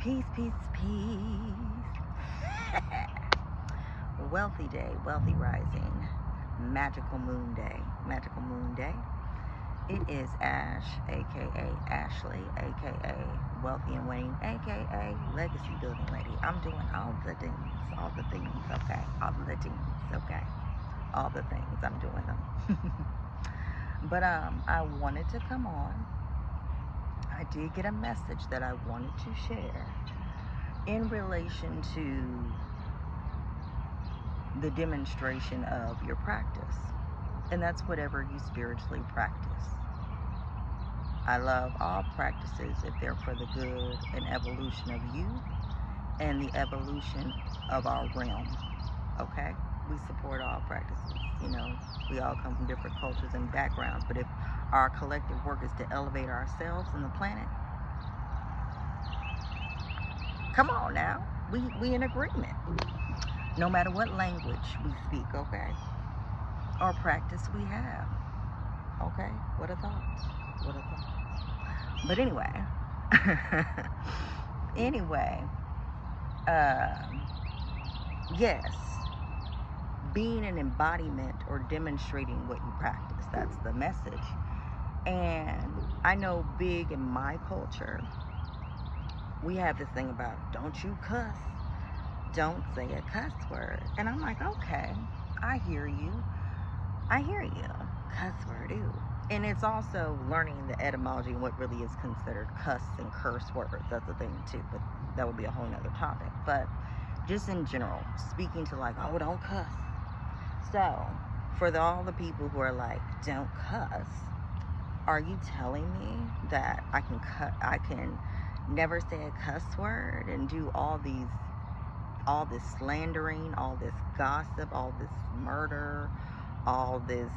Peace, peace, peace. Wealthy day, wealthy rising, magical moon day, magical moon day. It is Ash, aka Ashley, aka Wealthy and Winning, aka Legacy Building Lady. I'm doing all the things, okay? All the things, okay? All the things, I'm doing them. But I wanted to come on. I did get a message that I wanted to share in relation to the demonstration of your practice. And that's whatever you spiritually practice. I love all practices if they're for the good and evolution of you and the evolution of our realm. Okay? We support all practices. You know, we all come from different cultures and backgrounds, but if our collective work is to elevate ourselves and the planet, come on now, we in agreement. No matter what language we speak, okay, or practice we have, okay. What a thought. What a thought. But anyway, yes, being an embodiment or demonstrating what you practice, that's the message. And I know big in my culture, we have this thing about don't you cuss, don't say a cuss word. And I'm like, okay, I hear you, cuss word, ew. And it's also learning the etymology and what really is considered cuss and curse words. That's the thing too, but that would be a whole nother topic. But just in general, speaking to like, oh, don't cuss. So for all the people who are like, don't cuss, are you telling me that I can never say a cuss word and do all this slandering, all this gossip, all this murder, all this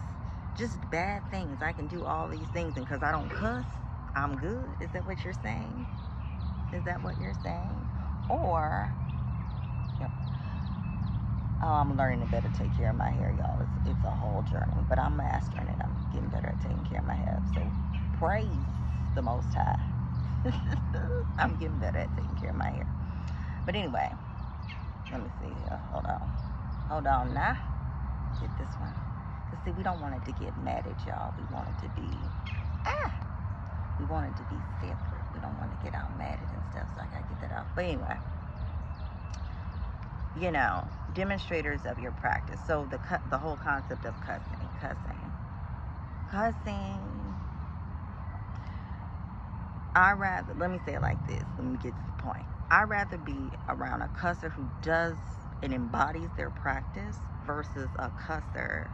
just bad things? I can do all these things, and because I don't cuss, I'm good? Is that what you're saying? Is that what you're saying? Or, yep. Oh, I'm learning to better take care of my hair, y'all. It's a whole journey, but I'm mastering it. I'm getting better at taking care of my hair. So praise the Most High. I'm getting better at taking care of my hair. But anyway, let me see here. Hold on now. Get this one. Because see, we don't want it to get mad at y'all. We want it to be, we want it to be separate. We don't want to get all mad at and stuff, so I got to get that off. But anyway, you know, demonstrators of your practice. So the whole concept of cussing. Let me say it like this. Let me get to the point. I'd rather be around a cusser who does and embodies their practice versus a cusser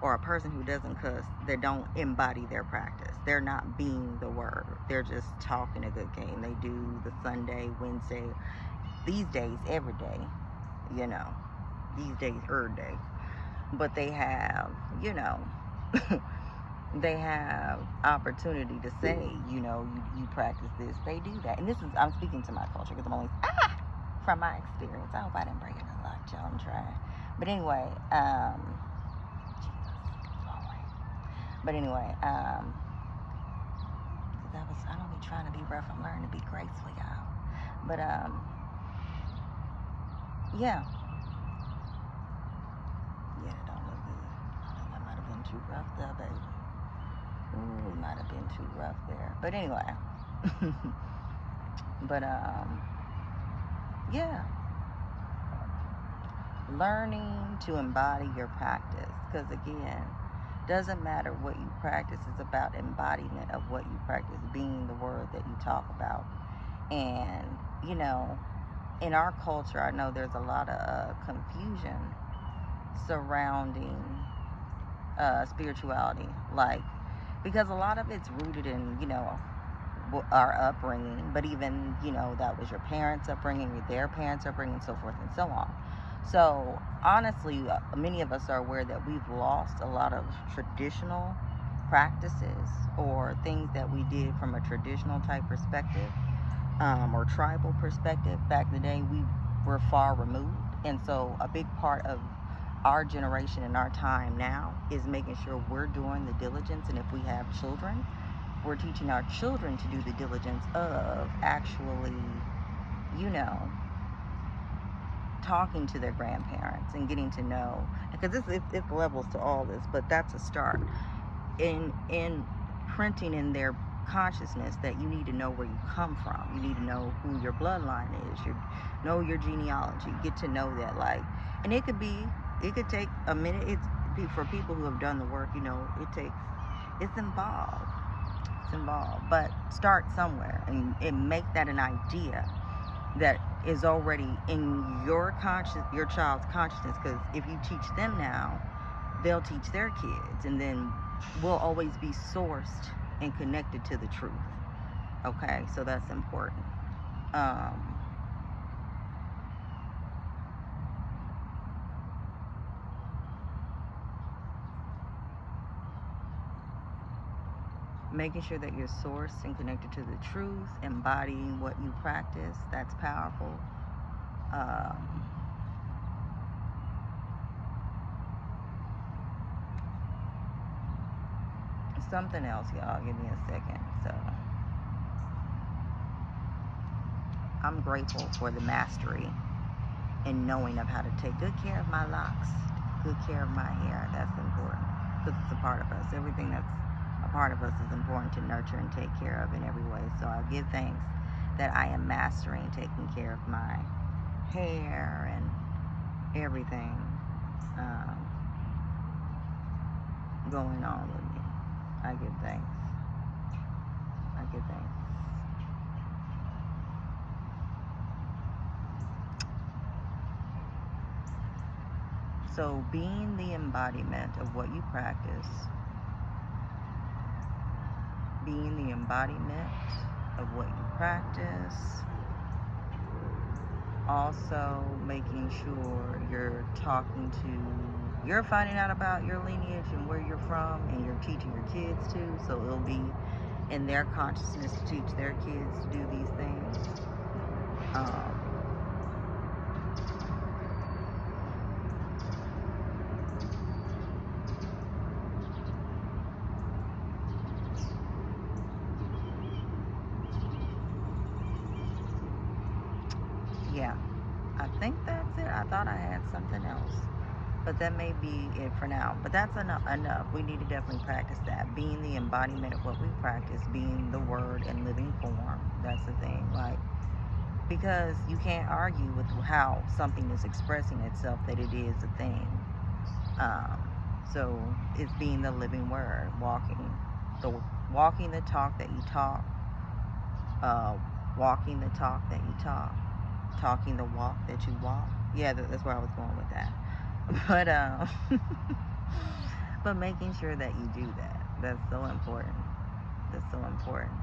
or a person who doesn't cuss that don't embody their practice. They're not being the word. They're just talking a good game. They do the Sunday, Wednesday, these days, every day, you know, these days, every day. But they have, you know, they have opportunity to say, you know, you practice this, they do that. And this is, I'm speaking to my culture because I'm only, from my experience. I hope I didn't bring it a lot, y'all. I'm trying. But anyway, but anyway, I don't be trying to be rough. I'm learning to be graceful, y'all. But, yeah. Yeah, it don't look good. I think I might have been too rough there, baby. Ooh, we might have been too rough there. But anyway. But, yeah. Learning to embody your practice. Because again, doesn't matter what you practice. It's about embodiment of what you practice, being the word that you talk about. And, you know, in our culture, I know there's a lot of confusion surrounding spirituality. Like, because a lot of it's rooted in, you know, our upbringing, but even, you know, that was your parents' upbringing, their parents' upbringing, so forth and so on. So honestly, many of us are aware that we've lost a lot of traditional practices or things that we did from a traditional type perspective, or tribal perspective. Back in the day, we were far removed, and so a big part of our generation and our time now is making sure we're doing the diligence, and if we have children, we're teaching our children to do the diligence of actually you know, talking to their grandparents and getting to know, because it's levels to all this, but that's a start in printing in their consciousness that you need to know where you come from. You need to know who your bloodline is. You know your genealogy. Get to know that, like, and it could take a minute. For people who have done the work, it's involved. It's involved, but start somewhere and make that an idea that is already in your child's consciousness. Because if you teach them now, they'll teach their kids, and then we'll always be sourced and connected to the truth. Okay, so that's important. Making sure that you're sourced and connected to the truth, embodying what you practice, that's powerful. Something else, y'all, give me a second. So I'm grateful for the mastery and knowing of how to take good care of my locks, good care of my hair. That's important because it's a part of us. Everything that's a part of us is important to nurture and take care of in every way. So I give thanks that I am mastering taking care of my hair and everything going on with me. I give thanks. I give thanks. So being the embodiment of what you practice, being the embodiment of what you practice, also making sure you're finding out about your lineage and where you're from, and you're teaching your kids too, so it'll be in their consciousness to teach their kids to do these things. Yeah, I think that's it. I thought I had something else, but that may be it for now. But that's enough. We need to definitely practice that. Being the embodiment of what we practice, being the word and living form. That's the thing. Like, because you can't argue with how something is expressing itself, that it is a thing. So it's being the living word, walking the talk that you talk, walking the talk that you talk, talking the walk that you walk. Yeah, that's where I was going with that. But but making sure that you do that, that's so important. That's so important.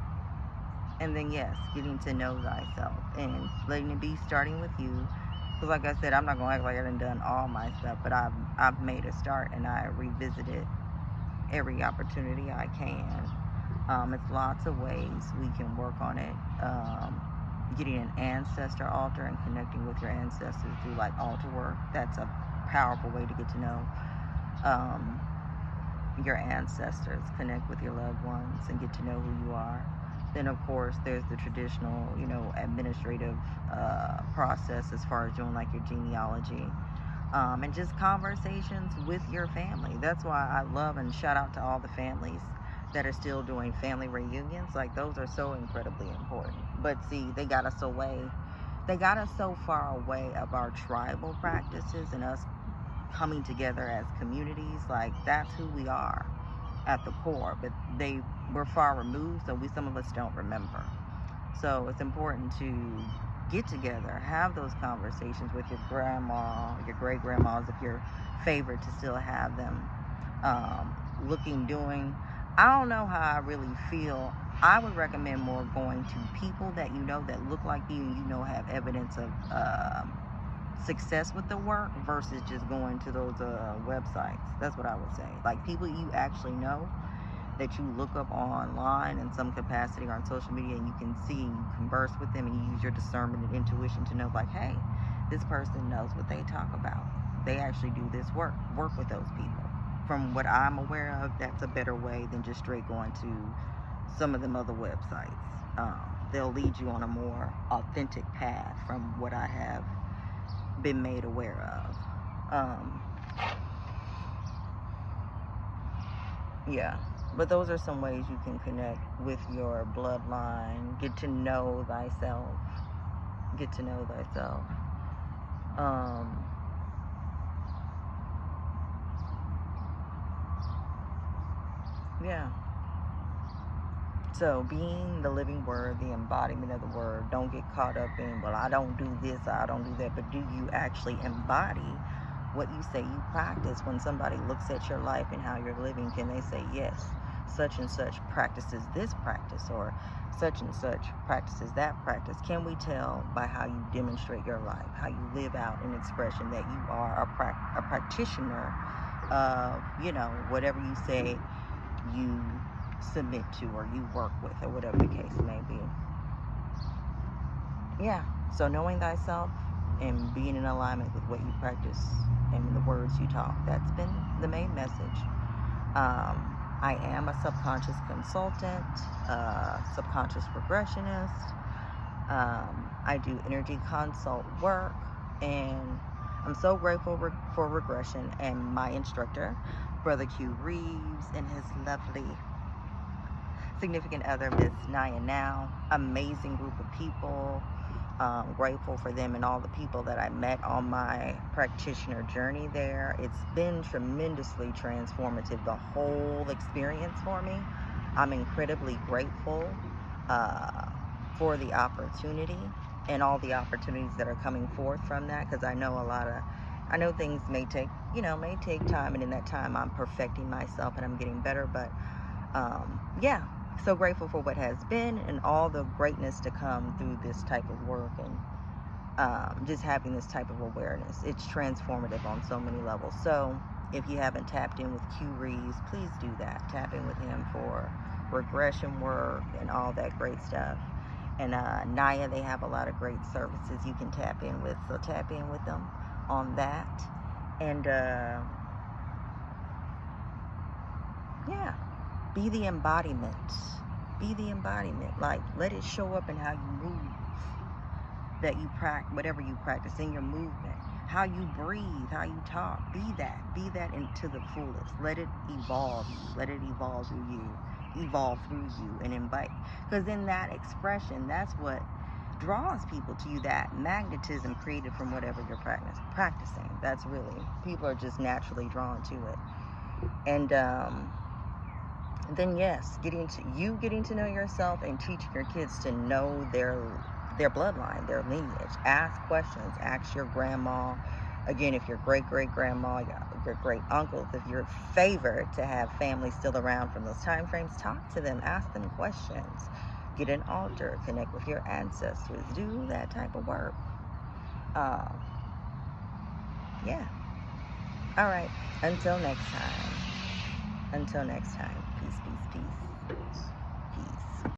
And then yes, getting to know thyself and letting it be starting with you. Because like I said, I'm not gonna act like I done all my stuff, but I've made a start, and I revisit it every opportunity I can. It's lots of ways we can work on it. Getting an ancestor altar and connecting with your ancestors through like altar work. That's a powerful way to get to know your ancestors, connect with your loved ones, and get to know who you are. Then of course there's the traditional, administrative process as far as doing like your genealogy, and just conversations with your family. That's why I love and shout out to all the families that are still doing family reunions. Like, those are so incredibly important. But see, they got us so far away of our tribal practices and us coming together as communities. Like, that's who we are at the core, but we're far removed, so some of us don't remember. So it's important to get together, have those conversations with your grandma, your great grandmas, if you're favored to still have them. I don't know how I really feel. I would recommend more going to people that that look like you and have evidence of success with the work, versus just going to those websites. That's what I would say. Like, people you actually know, that you look up online in some capacity or on social media, and you can see and you converse with them, and you use your discernment and intuition to know, like, hey, this person knows what they talk about. They actually do this work with those people. From what I'm aware of, that's a better way than just straight going to some of them other websites. they'll lead you on a more authentic path from what I have been made aware of. Yeah, but those are some ways you can connect with your bloodline, get to know thyself, get to know thyself. Yeah. So being the living word, the embodiment of the word, don't get caught up in, well, I don't do this, I don't do that, but do you actually embody what you say you practice? When somebody looks at your life and how you're living, can they say, yes, such and such practices this practice, or such and such practices that practice? Can we tell by how you demonstrate your life, how you live out an expression, that you are a practitioner of, you know, whatever you say you submit to or you work with, or whatever the case may be. Yeah, so knowing thyself and being in alignment with what you practice and the words you talk, that's been the main message. I am a subconscious consultant, subconscious regressionist. I do energy consult work, and I'm so grateful for regression and my instructor, Brother Q Reeves, and his lovely significant other, Miss Naya Now. Amazing group of people. Grateful for them and all the people that I met on my practitioner journey there. It's been tremendously transformative, the whole experience for me. I'm incredibly grateful for the opportunity and all the opportunities that are coming forth from that, because I know things may take time, and in that time I'm perfecting myself and I'm getting better, but yeah, so grateful for what has been and all the greatness to come through this type of work, and just having this type of awareness. It's transformative on so many levels. So if you haven't tapped in with Q Reeves, please do that. Tap in with him for regression work and all that great stuff. And Naya, they have a lot of great services you can tap in with, so tap in with them on that. And yeah, be the embodiment. Be the embodiment. Like, let it show up in how you move, that you practice, whatever you practice, in your movement, how you breathe, how you talk. Be that into the fullest. Let it evolve. Let it evolve through you, and invite. Because in that expression, that's what draws people to you, that magnetism created from whatever you're practicing. That's really, people are just naturally drawn to it. And then yes, getting to know yourself and teaching your kids to know their bloodline, their lineage. Ask questions. Ask your grandma. Again, if your great-great-grandma, your great-uncles, if you're favored to have family still around from those time frames, talk to them. Ask them questions. Get an altar. Connect with your ancestors. Do that type of work. Yeah. All right. Until next time. Peace, peace, peace.